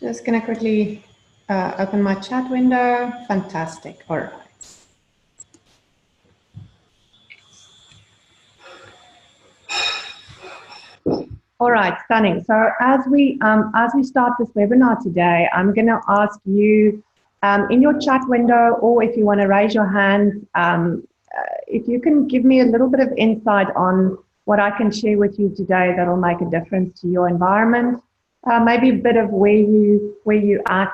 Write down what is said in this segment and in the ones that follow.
Just going to quickly open my chat window. Fantastic. All right. All right, stunning. So as we start this webinar today, I'm going to ask you in your chat window, or if you want to raise your hand, if you can give me a little bit of insight on what I can share with you today that'll make a difference to your environment. Maybe a bit of where you at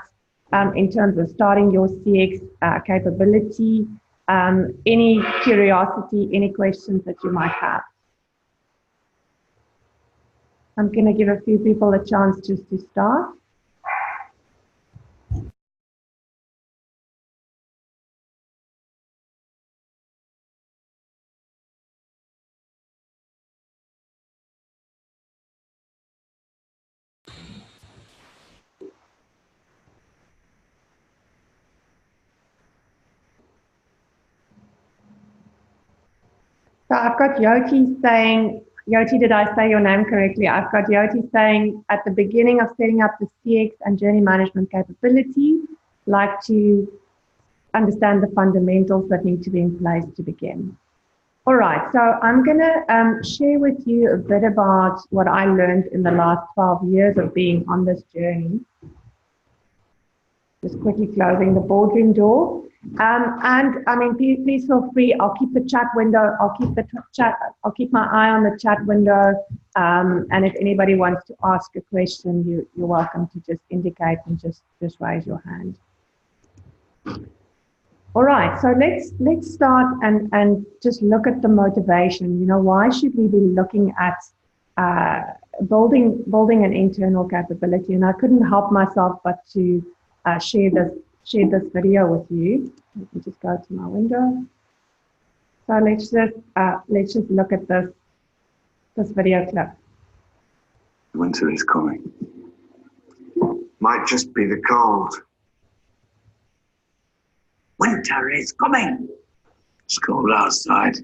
in terms of starting your CX capability. Any curiosity, any questions that you might have. I'm going to give a few people a chance just to start. So I've got Yoti saying, Yoti, did I say your name correctly? I've got Yoti saying, at the beginning of setting up the CX and journey management capability, like to understand the fundamentals that need to be in place to begin. All right, so I'm going to share with you a bit about what I learned in the last 12 years of being on this journey. Just quickly closing the boardroom door. And I mean, please feel free. I'll keep the chat window. I'll keep my eye on the chat window. And if anybody wants to ask a question, you're welcome to just indicate and just raise your hand. All right, so let's start and just look at the motivation. You know, why should we be looking at building an internal capability? And I couldn't help myself but to share this video with you. Let me just go to my window. So let's just look at this video clip. Winter is coming. Might just be the cold. Winter is coming. It's cold outside.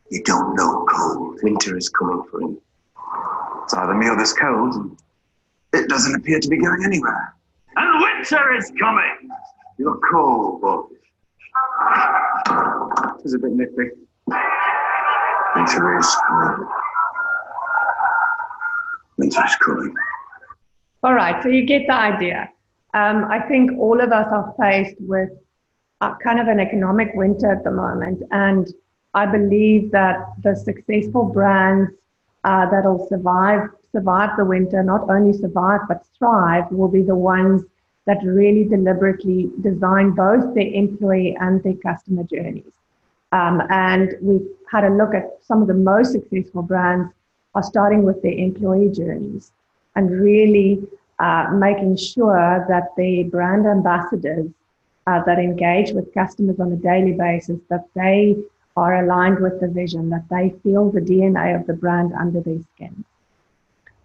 You don't know cold. Winter is coming for him. It's either me or this cold. It doesn't appear to be going anywhere. And winter is coming. You're cold, boy. It's a bit nippy. Winter is coming. Winter is coming. All right, so you get the idea. I think all of us are faced with kind of an economic winter at the moment, and I believe that the successful brands that'll survive the winter, not only survive but thrive, will be the ones that really deliberately design both their employee and their customer journeys. And we've had a look at some of the most successful brands are starting with their employee journeys and really making sure that the brand ambassadors that engage with customers on a daily basis, that they are aligned with the vision, that they feel the DNA of the brand under their skin.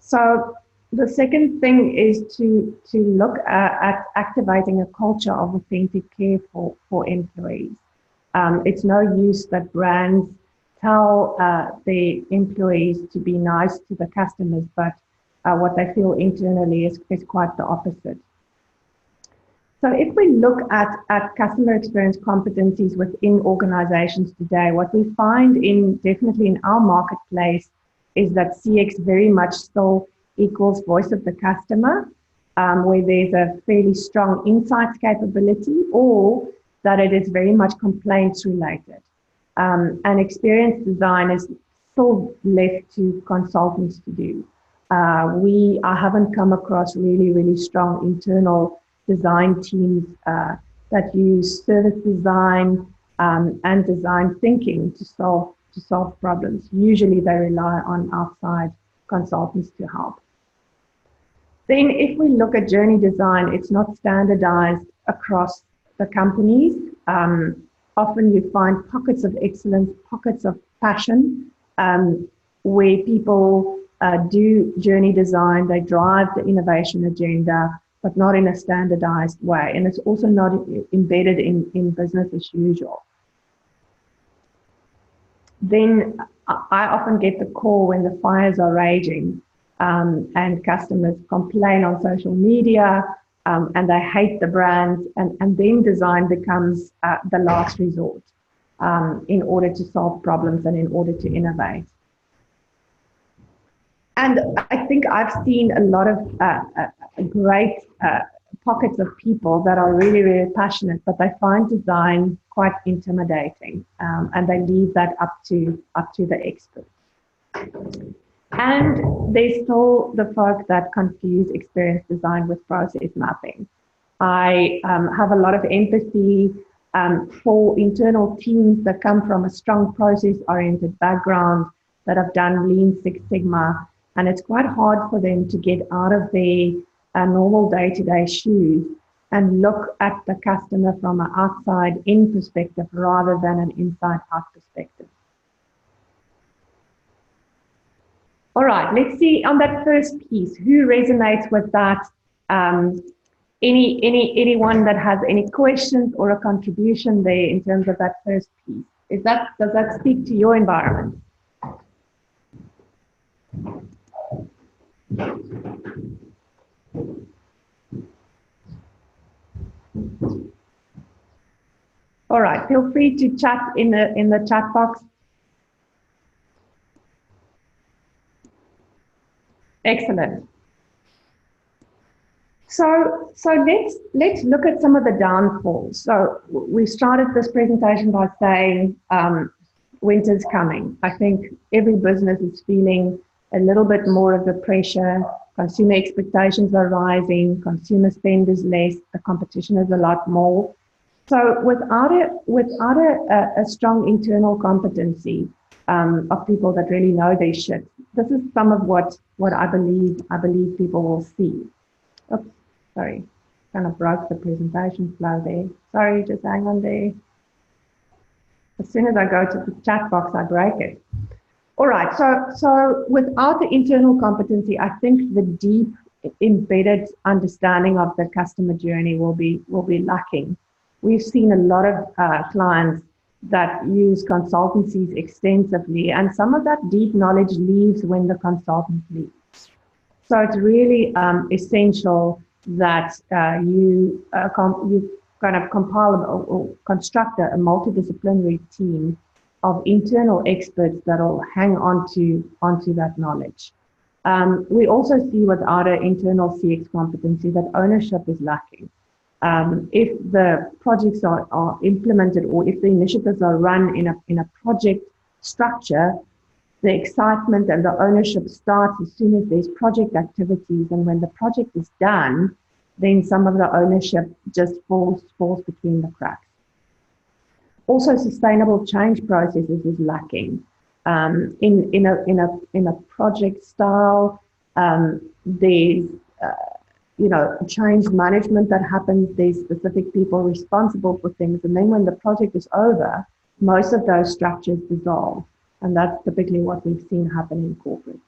So the second thing is to look at activating a culture of authentic care for employees. It's no use that brands tell the employees to be nice to the customers, but what they feel internally is quite the opposite. So if we look at customer experience competencies within organizations today, what we find definitely in our marketplace is that CX very much still equals voice of the customer, where there's a fairly strong insights capability, or that it is very much complaints related. And experience design is still left to consultants to do. I haven't come across really strong internal design teams that use service design and design thinking to solve problems. Usually they rely on outside consultants to help. Then if we look at journey design, it's not standardized across the companies. Often you find pockets of excellence, pockets of passion, where people do journey design, they drive the innovation agenda, but not in a standardized way. And it's also not embedded in business as usual. Then I often get the call when the fires are raging and customers complain on social media, and they hate the brand, and then design becomes the last resort in order to solve problems and in order to innovate. And I think I've seen a lot of great pockets of people that are really, really passionate, but they find design quite intimidating, and they leave that up to the experts. And there's still the folk that confuse experience design with process mapping. I have a lot of empathy for internal teams that come from a strong process-oriented background, that have done Lean Six Sigma, and it's quite hard for them to get out of their normal day-to-day shoes and look at the customer from an outside-in perspective rather than an inside-out perspective. All right, let's see on that first piece, who resonates with that? Anyone that has any questions or a contribution there in terms of that first piece? Does that speak to your environment? All right, feel free to chat in the chat box. Excellent. So let's look at some of the downfalls. So we started this presentation by saying winter's coming. I think every business is feeling a little bit more of the pressure. Consumer expectations are rising. Consumer spend is less. The competition is a lot more. So without a strong internal competency of people that really know their shit, this is some of what I believe people will see. Oops, sorry, kind of broke the presentation flow there. Sorry, just hang on there. As soon as I go to the chat box, I break it. All right, so without the internal competency, I think the deep embedded understanding of the customer journey will be lacking. We've seen a lot of clients that use consultancies extensively, and some of that deep knowledge leaves when the consultant leaves. So it's really essential that you kind of compile or construct a multidisciplinary team of internal experts that will hang onto that knowledge. We also see without an internal CX competency that ownership is lacking. If the projects are implemented or if the initiatives are run in a project structure, the excitement and the ownership starts as soon as there's project activities, and when the project is done, then some of the ownership just falls between the cracks. Also, sustainable change processes is lacking. In a project style, there's change management that happens. There's specific people responsible for things, and then when the project is over, most of those structures dissolve, and that's typically what we've seen happen in corporate.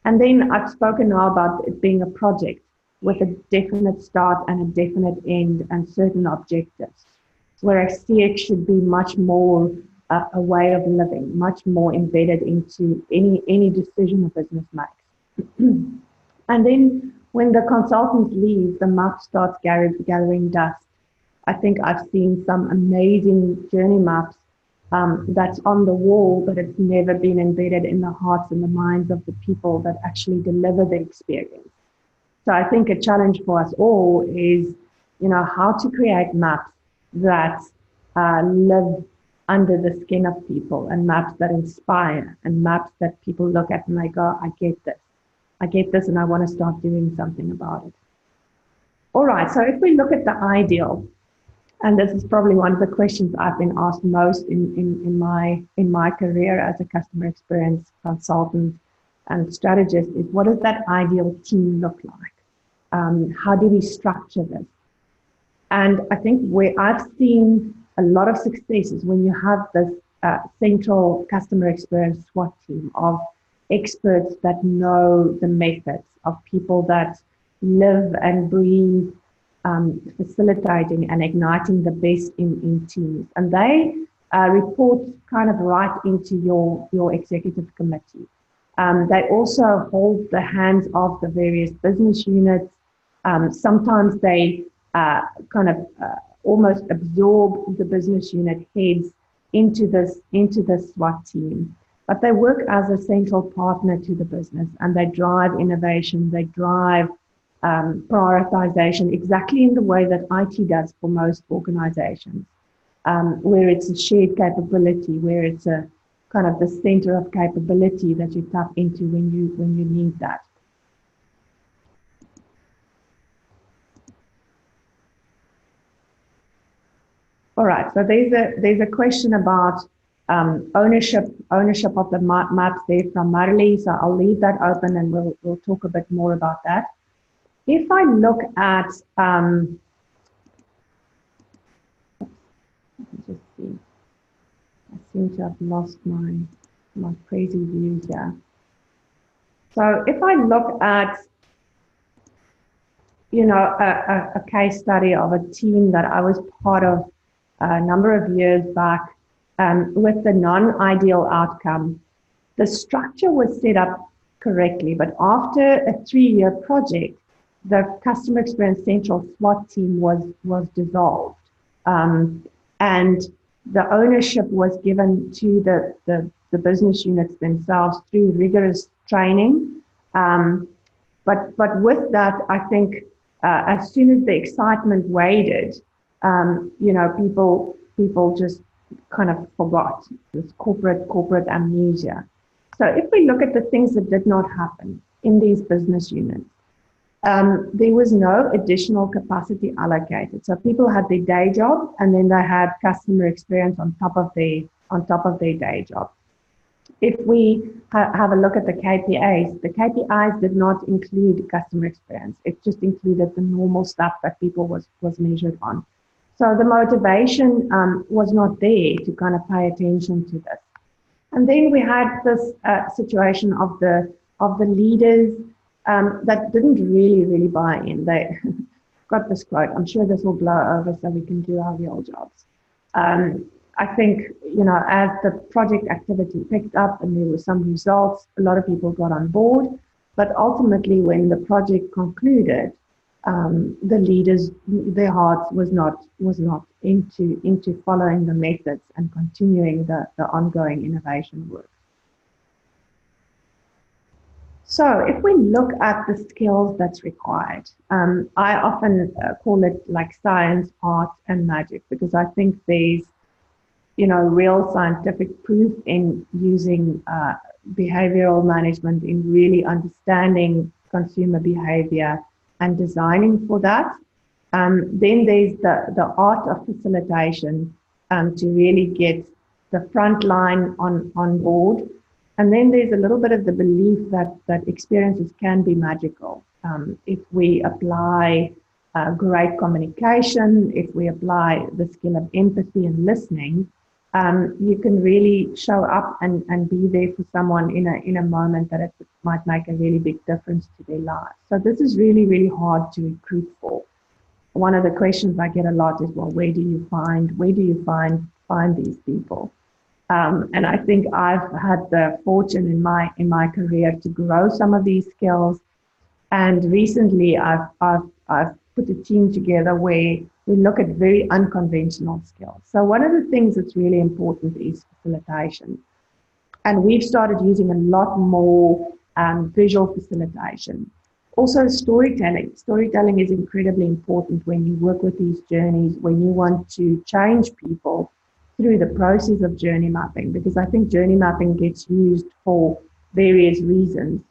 And then I've spoken now about it being a project with a definite start and a definite end and certain objectives, whereas CX should be much more a way of living, much more embedded into any decision a business makes. And then when the consultants leave, the map starts gathering dust. I think I've seen some amazing journey maps that's on the wall, but it's never been embedded in the hearts and the minds of the people that actually deliver the experience. So I think a challenge for us all is, how to create maps that live under the skin of people, and maps that inspire, and maps that people look at and they go, I get this and I want to start doing something about it. All right, so if we look at the ideal, and this is probably one of the questions I've been asked most in my career as a customer experience consultant and strategist, is what does that ideal team look like? How do we structure this? And I think where I've seen a lot of successes when you have this central customer experience SWAT team of experts that know the methods, of people that live and breathe facilitating and igniting the best in teams. And they report kind of right into your executive committee. They also hold the hands of the various business units. Sometimes they kind of almost absorb the business unit heads into the SWAT team. But they work as a central partner to the business, and they drive innovation, they drive prioritization exactly in the way that IT does for most organizations, where it's a shared capability, where it's a kind of the center of capability that you tap into when you need that. All right, so there's a question about ownership of the maps there from Marley. So I'll leave that open, and we'll talk a bit more about that. If I look at let me just see. I seem to have lost my crazy view here. So if I look at a case study of a team that I was part of a number of years back, with the non-ideal outcome, the structure was set up correctly, but after a 3-year project, the Customer Experience Central SWAT team was dissolved, and the ownership was given to the business units themselves through rigorous training. But with that, I think as soon as the excitement waded, people just kind of forgot this corporate amnesia. So if we look at the things that did not happen in these business units, there was no additional capacity allocated. So people had their day job, and then they had customer experience on top of their day job. If we have a look at the KPIs did not include customer experience. It just included the normal stuff that people was measured on. So the motivation was not there to kind of pay attention to this. And then we had this situation of the leaders that didn't really buy in. They got this quote, "I'm sure this will blow over so we can do our real jobs." I think, as the project activity picked up and there were some results, a lot of people got on board. But ultimately, when the project concluded, the leaders, their hearts was not into following the methods and continuing the ongoing innovation work. So if we look at the skills that's required, I often call it like science, art, and magic, because I think there's real scientific proof in using behavioral management, in really understanding consumer behavior and designing for that. Then there's the art of facilitation, to really get the front line on board. And then there's a little bit of the belief that experiences can be magical. If we apply great communication, if we apply the skill of empathy and listening, you can really show up and be there for someone in a moment that it might make a really big difference to their lives. So this is really, really hard to recruit for. One of the questions I get a lot is, well, where do you find these people? And I think I've had the fortune in my career to grow some of these skills. And recently I've put a team together where we look at very unconventional skills. So one of the things that's really important is facilitation. And we've started using a lot more visual facilitation. Also storytelling. Storytelling is incredibly important when you work with these journeys, when you want to change people through the process of journey mapping, because I think journey mapping gets used for various reasons,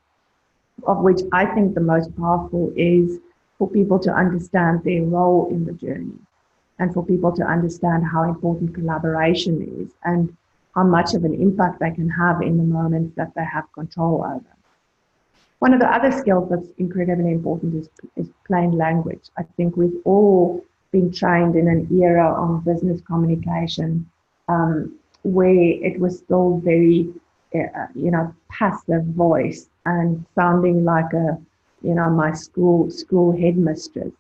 of which I think the most powerful is for people to understand their role in the journey, and for people to understand how important collaboration is and how much of an impact they can have in the moments that they have control over. One of the other skills that's incredibly important is plain language. I think we've all been trained in an era of business communication where it was still very, passive voice and sounding like my school headmistress.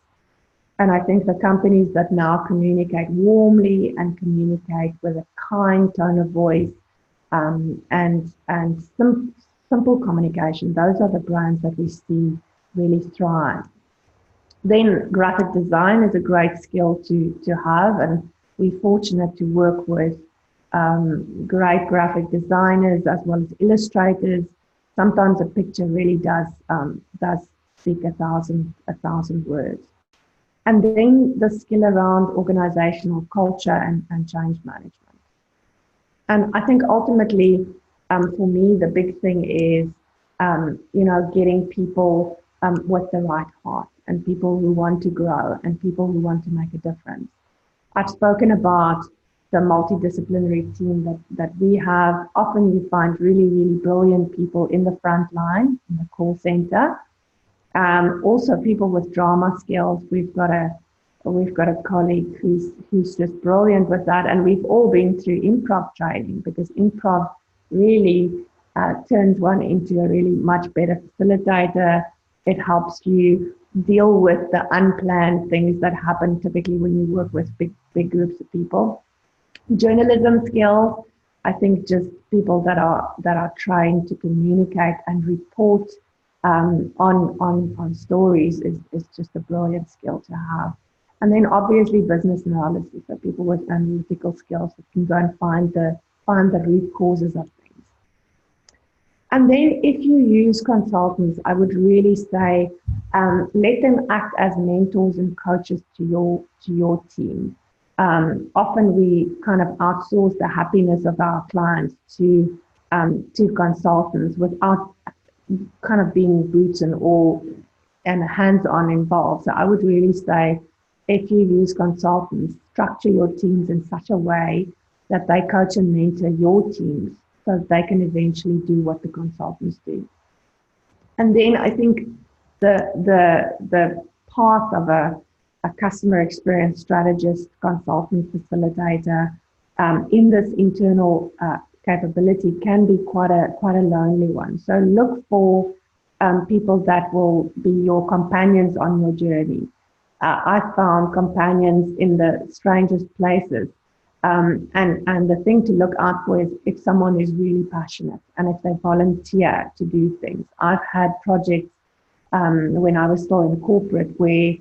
And I think the companies that now communicate warmly and communicate with a kind tone of voice and simple communication. Those are the brands that we see really thrive. Then graphic design is a great skill to have, and we're fortunate to work with great graphic designers as well as illustrators. Sometimes a picture really does speak a thousand words. And then the skill around organizational culture and change management. And I think ultimately, for me, the big thing is, getting people with the right heart and people who want to grow and people who want to make a difference. I've spoken about the multidisciplinary team that we have. Often you find really, really brilliant people in the front line, in the call center. Also people with drama skills. We've got a colleague who's just brilliant with that, and we've all been through improv training, because improv really turns one into a really much better facilitator. It helps you deal with the unplanned things that happen typically when you work with big groups of people. Journalism skills, I think just people that are trying to communicate and report on stories is just a brilliant skill to have. And then obviously business analysis, so people with analytical skills that can go and find the root causes of things. And then if you use consultants, I would really say let them act as mentors and coaches to your team. Often we kind of outsource the happiness of our clients to consultants without kind of being boots and all and hands-on involved. So I would really say, if you use consultants, structure your teams in such a way that they coach and mentor your teams so that they can eventually do what the consultants do. And then I think the path of a customer experience strategist, consultant, facilitator in this internal capability can be quite a lonely one. So look for people that will be your companions on your journey. I found companions in the strangest places. And the thing to look out for is if someone is really passionate and if they volunteer to do things. I've had projects when I was still in corporate where,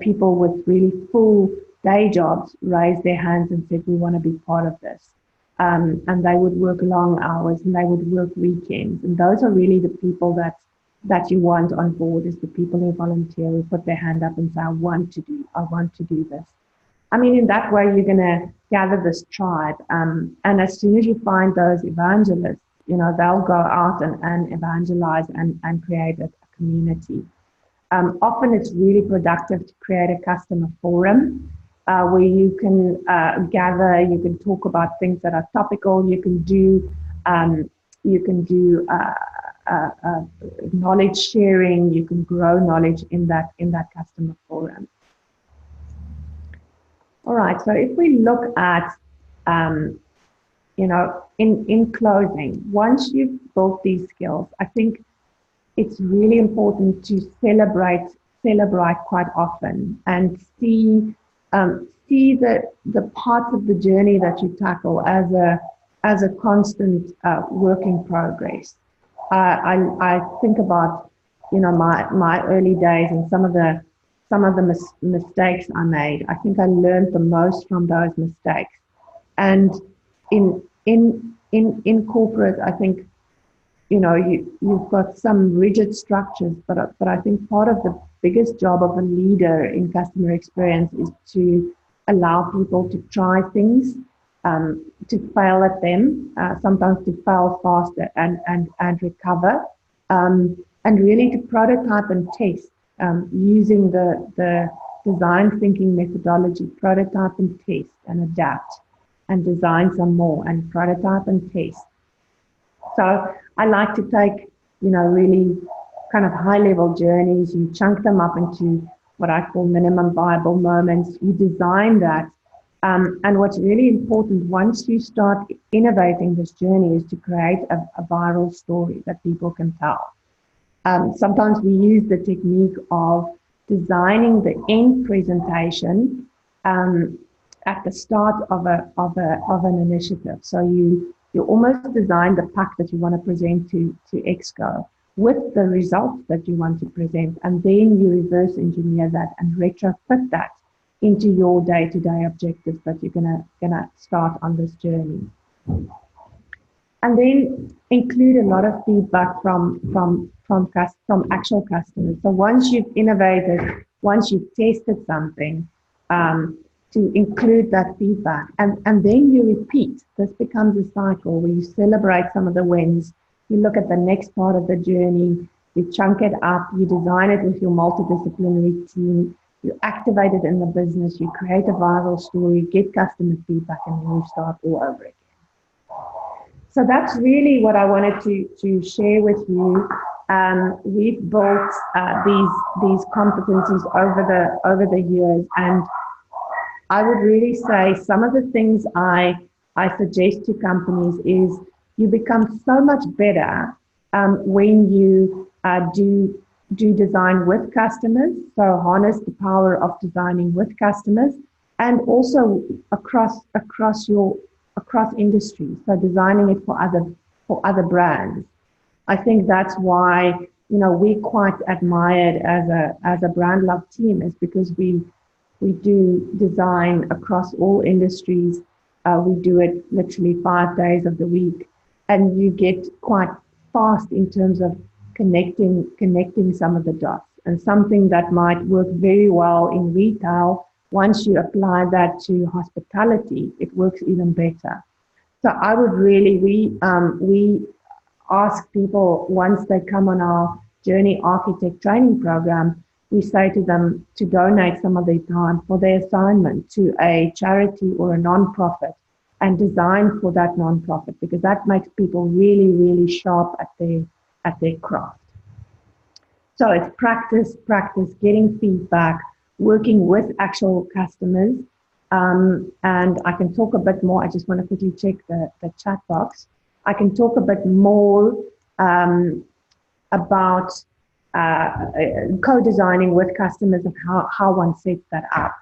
people with really full day jobs raised their hands and said, we want to be part of this. And they would work long hours and they would work weekends. And those are really the people that you want on board, is the people who volunteer, who put their hand up and say, I want to do this. I mean, in that way, you're going to gather this tribe. And as soon as you find those evangelists, they'll go out and evangelize and create a community. Often it's really productive to create a customer forum where you can gather, you can talk about things that are topical, you can do knowledge sharing, you can grow knowledge in that customer forum. All right, so if we look at, in closing, once you've built these skills, I think it's really important to celebrate quite often and see the parts of the journey that you tackle as a constant work in progress. I think about my early days and some of the mistakes I made. I think I learned the most from those mistakes. And in corporate, I think you've got some rigid structures, but I think part of the biggest job of a leader in customer experience is to allow people to try things, to fail at them, sometimes to fail faster and recover, and really to prototype and test using the design thinking methodology, prototype and test and adapt and design some more and prototype and test. So I like to take, really kind of high level journeys. You chunk them up into what I call minimum viable moments. You design that. And what's really important once you start innovating this journey is to create a viral story that people can tell. Sometimes we use the technique of designing the end presentation at the start of an initiative. So you You almost design the pack that you want to present to Exco with the results that you want to present, and then you reverse engineer that and retrofit that into your day-to-day objectives that you're gonna start on this journey. And then include a lot of feedback from actual customers. So once you've innovated, once you've tested something, to include that feedback, and then you repeat. This becomes a cycle where you celebrate some of the wins. You look at the next part of the journey, you chunk it up, you design it with your multidisciplinary team, you activate it in the business, you create a viral story, get customer feedback, and then you start all over again. So that's really what I wanted to share with you. We've built these competencies over the years, and I would really say some of the things I suggest to companies is you become so much better when you do design with customers. So harness the power of designing with customers, and also across industries. So designing it for other brands. I think that's why we're quite admired as a brand love team, is because we do design across all industries. We do it literally 5 days of the week, and you get quite fast in terms of connecting some of the dots. And something that might work very well in retail, once you apply that to hospitality, it works even better. So I would really, we ask people once they come on our Journey Architect training program, we say to them to donate some of their time for their assignment to a charity or a non-profit and design for that non-profit, because that makes people really, really sharp at their craft. So it's practice, getting feedback, working with actual customers. And I can talk a bit more. I just want to quickly check the chat box. I can talk a bit more about co-designing with customers and how one sets that up.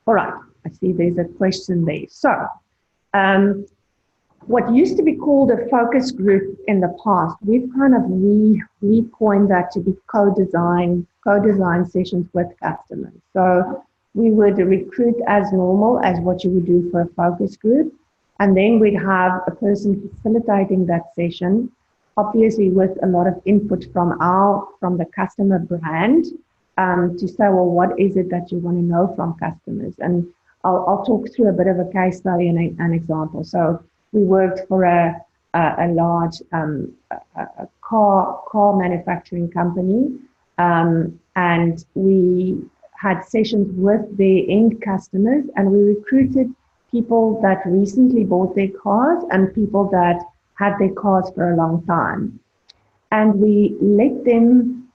All right, I see there's a question there. So what used to be called a focus group in the past, we've kind of recoined that to be co-design sessions with customers. So we would recruit as normal as what you would do for a focus group. And then we'd have a person facilitating that session, obviously with a lot of input from the customer brand, to say, well, what is it that you want to know from customers? And I'll talk through a bit of a case study and an example. So we worked for a large car manufacturing company, and we had sessions with their end customers, and we recruited people that recently bought their cars and people that had their cars for a long time. And we let them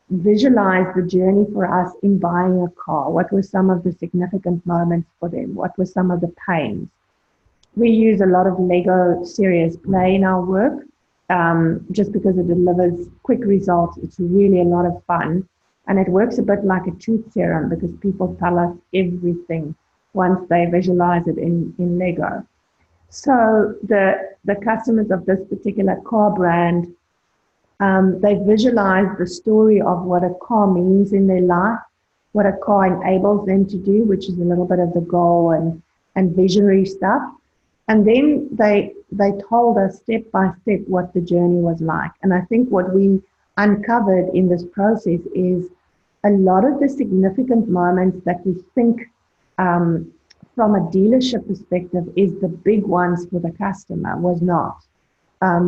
visualize the journey for us in buying a car. What were some of the significant moments for them? What were some of the pains? We use a lot of Lego serious play in our work, just because it delivers quick results. It's really a lot of fun. And it works a bit like a truth serum, because people tell us everything once they visualize it in Lego. So the customers of this particular car brand, they visualize the story of what a car means in their life, what a car enables them to do, which is a little bit of the goal and visionary stuff. And then they told us step by step what the journey was like. And I think what we uncovered in this process is a lot of the significant moments that we think from a dealership perspective is the big ones for the customer was not.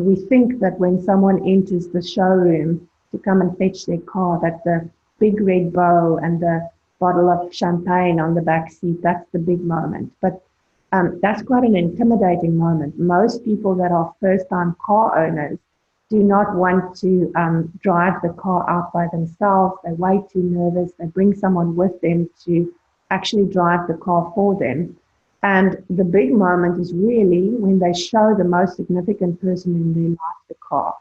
We think that when someone enters the showroom to come and fetch their car, that the big red bow and the bottle of champagne on the back seat, that's the big moment. But that's quite an intimidating moment. Most people that are first-time car owners do not want to drive the car out by themselves. They're way too nervous. They bring someone with them to actually drive the car for them. And the big moment is really when they show the most significant person in their life the car.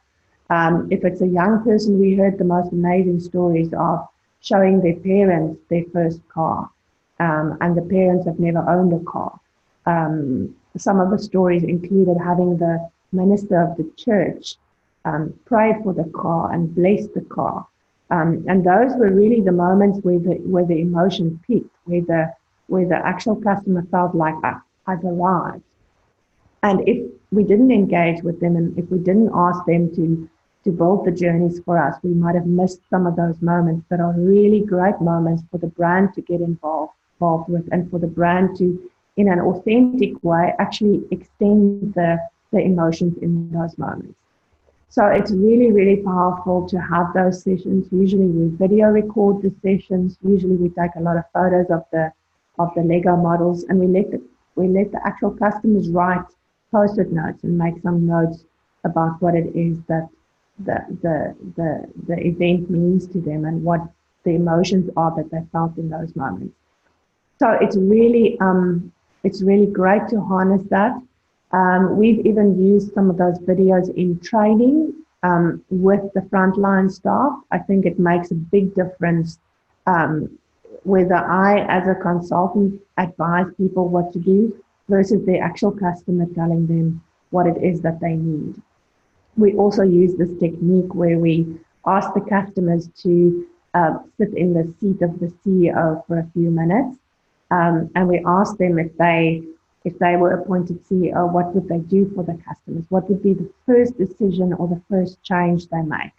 If it's a young person, we heard the most amazing stories of showing their parents their first car, and the parents have never owned a car. some of the stories included having the minister of the church pray for the car and bless the car. And those were really the moments where the emotion peaked, where the actual customer felt like I've arrived. And if we didn't engage with them and if we didn't ask them to build the journeys for us, we might have missed some of those moments that are really great moments for the brand to get involved with, and for the brand to, in an authentic way, actually extend the emotions in those moments. So it's really, really powerful to have those sessions. Usually we video record the sessions. Usually we take a lot of photos of the Lego models, and we let the actual customers write post-it notes and make some notes about what it is that the event means to them and what the emotions are that they felt in those moments. So it's really great to harness that. We've even used some of those videos in training with the frontline staff. I think it makes a big difference whether I, as a consultant, advise people what to do versus the actual customer telling them what it is that they need. We also use this technique where we ask the customers to sit in the seat of the CEO for a few minutes, and we ask them if they were appointed CEO, what would they do for the customers? What would be the first decision or the first change they make?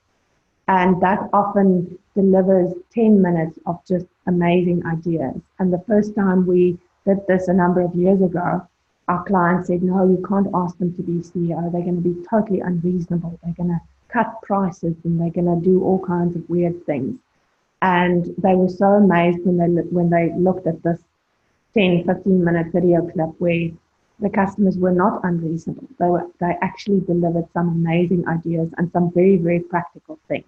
And that often delivers 10 minutes of just amazing ideas. And the first time we did this a number of years ago, our client said, no, you can't ask them to be CEO. They're going to be totally unreasonable. They're going to cut prices and they're going to do all kinds of weird things. And they were so amazed when they looked at this 10, 15-minute video clip where the customers were not unreasonable. They actually delivered some amazing ideas and some very, very practical things.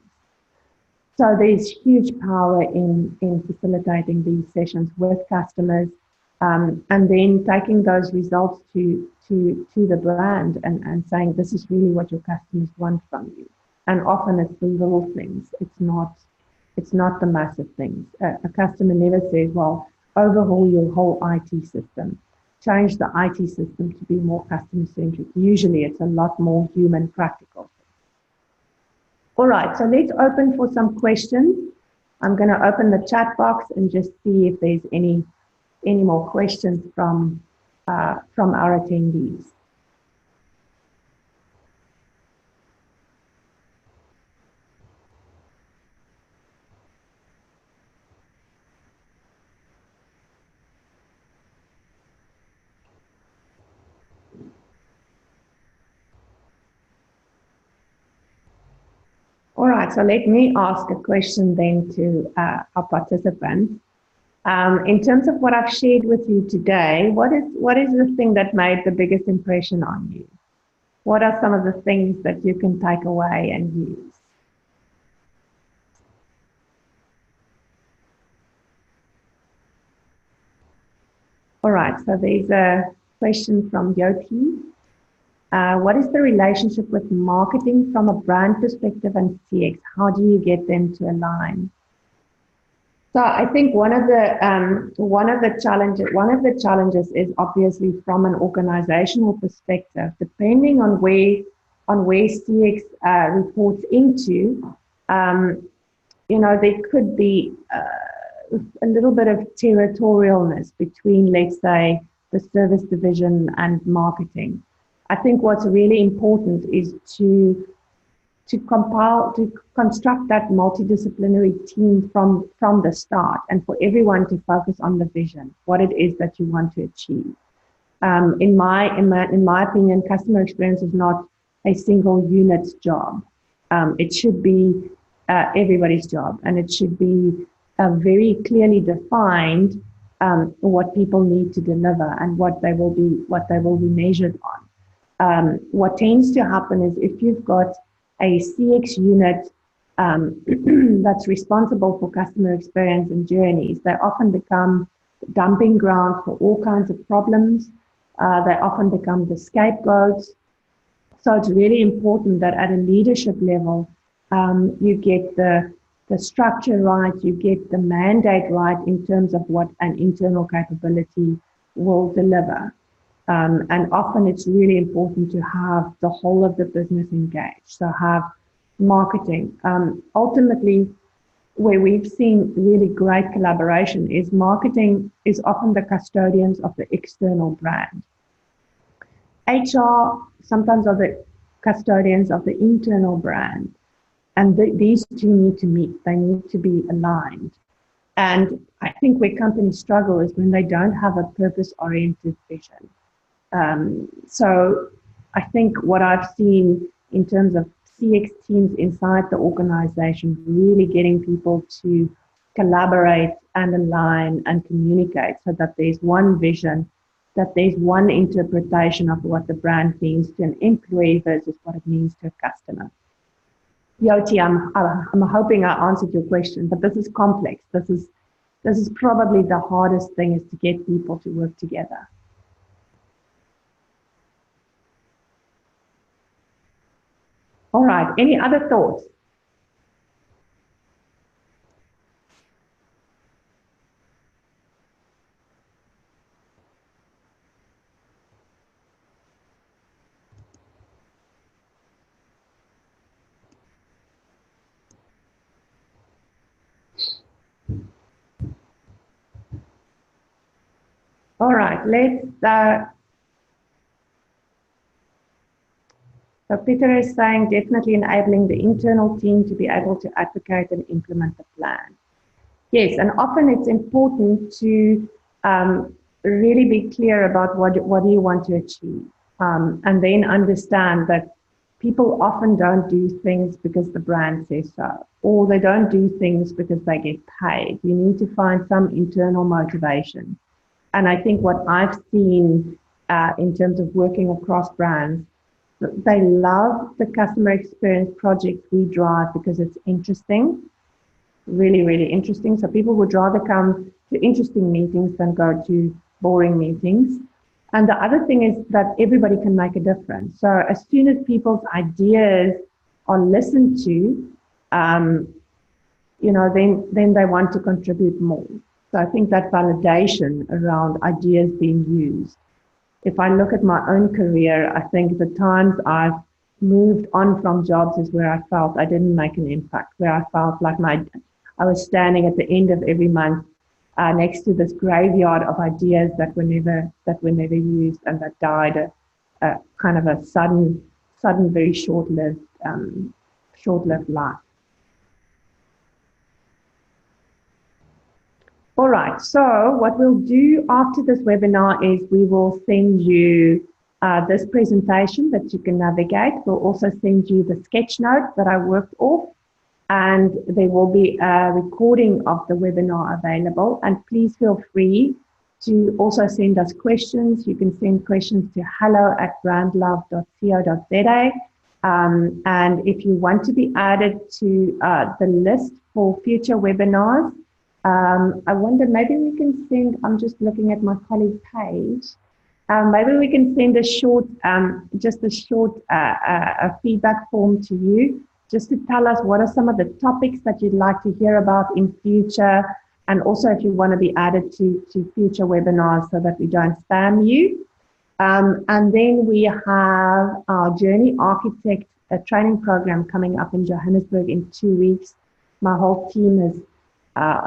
So there's huge power in facilitating these sessions with customers, and then taking those results to the brand and saying, this is really what your customers want from you. And often it's the little things. It's not the massive things. A customer never says, well, overhaul your whole IT system. Change the IT system to be more customer-centric. Usually it's a lot more human, practical. All right, so let's open for some questions. I'm going to open the chat box and just see if there's any more questions from our attendees. All right, so let me ask a question then to our participants. In terms of what I've shared with you today, what is the thing that made the biggest impression on you? What are some of the things that you can take away and use? All right, so there's a question from Yoti. What is the relationship with marketing from a brand perspective and CX? How do you get them to align? So I think one of the challenges is obviously from an organizational perspective, depending on where CX reports into, there could be a little bit of territorialness between, let's say, the service division and marketing. I think what's really important is to construct that multidisciplinary team from the start, and for everyone to focus on the vision, what it is that you want to achieve. In my opinion, customer experience is not a single unit's job. It should be everybody's job, and it should be very clearly defined what people need to deliver and what they will be measured on. What tends to happen is if you've got a CX unit that's responsible for customer experience and journeys, they often become dumping ground for all kinds of problems. They often become the scapegoats. So it's really important that at a leadership level, you get the structure right, you get the mandate right in terms of what an internal capability will deliver. And often it's really important to have the whole of the business engaged. So have marketing. Ultimately, where we've seen really great collaboration is marketing is often the custodians of the external brand. HR sometimes are the custodians of the internal brand. And these two need to meet. They need to be aligned. And I think where companies struggle is when they don't have a purpose-oriented vision. So I think what I've seen in terms of CX teams inside the organization, really getting people to collaborate and align and communicate so that there's one vision, that there's one interpretation of what the brand means to an employee versus what it means to a customer. Yoti, I'm hoping I answered your question, but this is complex. This is probably the hardest thing, is to get people to work together. All right, any other thoughts? All right, so Peter is saying definitely enabling the internal team to be able to advocate and implement the plan. Yes, and often it's important to really be clear about what do you want to achieve, and then understand that people often don't do things because the brand says so, or they don't do things because they get paid. You need to find some internal motivation. And I think what I've seen in terms of working across brands, they love the customer experience projects we drive because it's interesting, really, really interesting. So people would rather come to interesting meetings than go to boring meetings. And the other thing is that everybody can make a difference. So as soon as people's ideas are listened to, then they want to contribute more. So I think that validation around ideas being used. If I look at my own career, I think the times I've moved on from jobs is where I felt I didn't make an impact, where I felt like I was standing at the end of every month next to this graveyard of ideas that were never used, and that died a kind of a sudden, very short-lived life. All right, so what we'll do after this webinar is we will send you this presentation that you can navigate. We'll also send you the sketch note that I worked off, and there will be a recording of the webinar available. And please feel free to also send us questions. You can send questions to hello@brandlove.co.za. And if you want to be added to the list for future webinars, I wonder, maybe we can send, I'm just looking at my colleague page, maybe we can send a short feedback form to you, just to tell us what are some of the topics that you'd like to hear about in future, and also if you want to be added to future webinars so that we don't spam you. And then we have our Journey Architect training program coming up in Johannesburg in 2 weeks. My whole team is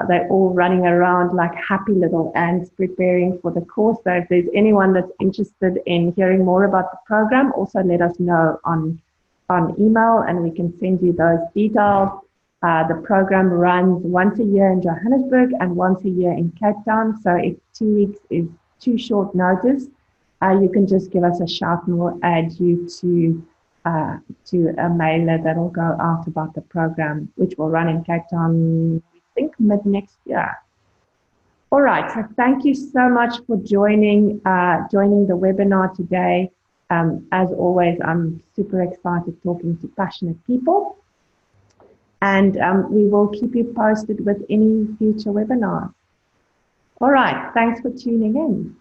they're all running around like happy little ants preparing for the course. So if there's anyone that's interested in hearing more about the program, also let us know on email and we can send you those details. The program runs once a year in Johannesburg and once a year in Cape Town. So if 2 weeks is too short notice, you can just give us a shout and we'll add you to a mailer that will go out about the program, which will run in Cape Town, I think mid next year. All right, so thank you so much for joining the webinar today. As always, I'm super excited talking to passionate people, and we will keep you posted with any future webinars. All right, thanks for tuning in.